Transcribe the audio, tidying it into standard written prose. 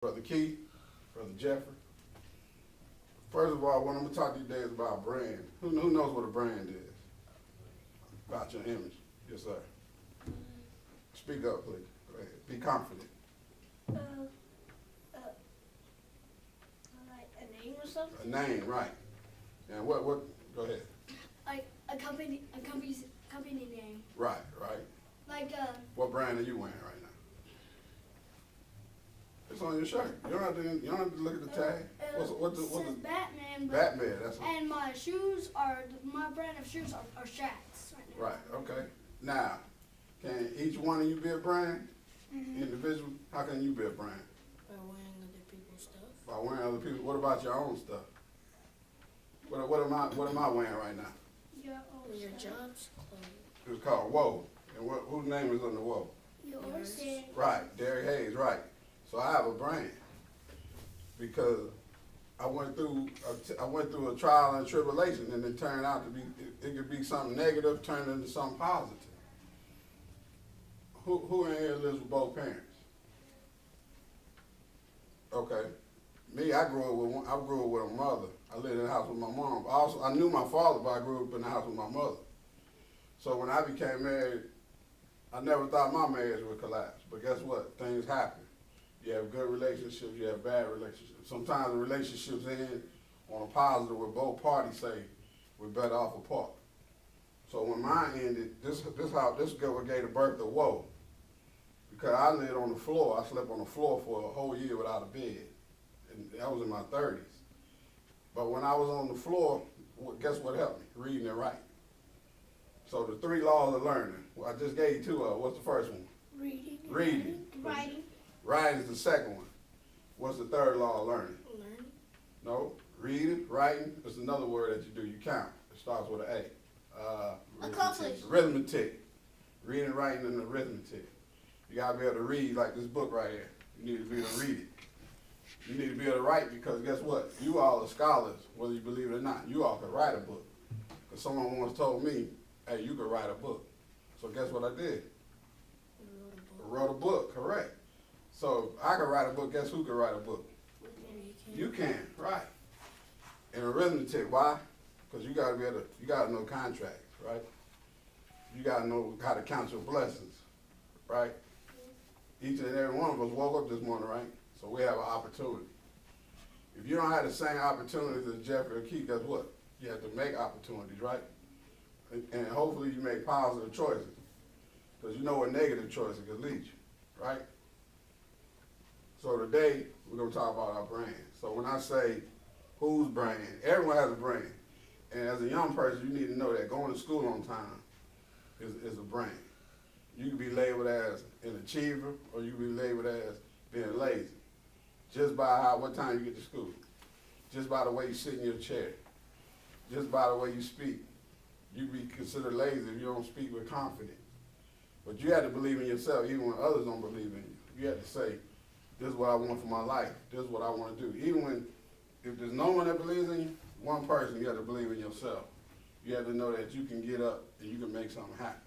Brother Keith, Brother Jeffrey. First of all, what I'm going to talk to you today is about brand. Who knows what a brand is? About your image. Yes, sir. Speak up, please. Go ahead. Be confident. Uh, like a name or something? A name, right. And what, go ahead. Like a company name. Right. Like What brand are you wearing right now? It's on your shirt. You don't have to look at the tag. It says Batman. Batman, that's what. And my brand of shoes are Shaqs right now. Right, okay. Now, can each one of you be a brand? Mm-hmm. Individual? How can you be a brand? By wearing other people's stuff. By wearing other people. What about your own stuff? What am I wearing right now? Your job's clothes. It's called Whoa. And whose name is on the Whoa? Yours. Right, Derek Hayes, right. So I have a brand because I went through a trial and tribulation, and it turned out to be it could be something negative turned into something positive. Who in here lives with both parents? Okay. Me, I grew up with a mother. I lived in the house with my mom. I knew my father, but I grew up in the house with my mother. So when I became married, I never thought my marriage would collapse. But guess what? Things happen. You have good relationships, you have bad relationships. Sometimes the relationships end on a positive where both parties say we're better off apart. So when mine ended, this what gave birth to Whoa. Because I lived on the floor. I slept on the floor for a whole year without a bed. And that was in my 30s. But when I was on the floor, guess what helped me? Reading and writing. So the 3 laws of learning. Well, I just gave you 2 of them. What's the first one? Reading. Writing. Writing is the second one. What's the 3rd law of learning? Learning. No. Reading, writing is another word that you do. You count. It starts with an A. Accomplish. Arithmetic. Reading, writing, and arithmetic. You gotta be able to read like this book right here. You need to be able to read it. You need to be able to write because guess what? You all are scholars, whether you believe it or not. You all can write a book. Because someone once told me, hey, you can write a book. So guess what I did? I wrote a book, correct. So if I can write a book, guess who can write a book? You can, right. And arithmetic, why? Because you gotta know contracts, right? You gotta know how to count your blessings, right? Each and every one of us woke up this morning, right? So we have an opportunity. If you don't have the same opportunities as Jeffrey or Keith, guess what? You have to make opportunities, right? And hopefully you make positive choices. Because you know what negative choices can lead you, right? So today, we're going to talk about our brand. So when I say whose brand, everyone has a brand. And as a young person, you need to know that going to school on time is a brand. You can be labeled as an achiever or you can be labeled as being lazy. Just by what time you get to school. Just by the way you sit in your chair. Just by the way you speak. You be considered lazy if you don't speak with confidence. But you have to believe in yourself even when others don't believe in you. You have to say, this is what I want for my life. This is what I want to do. Even if there's no one that believes in you, one person, you have to believe in yourself. You have to know that you can get up and you can make something happen.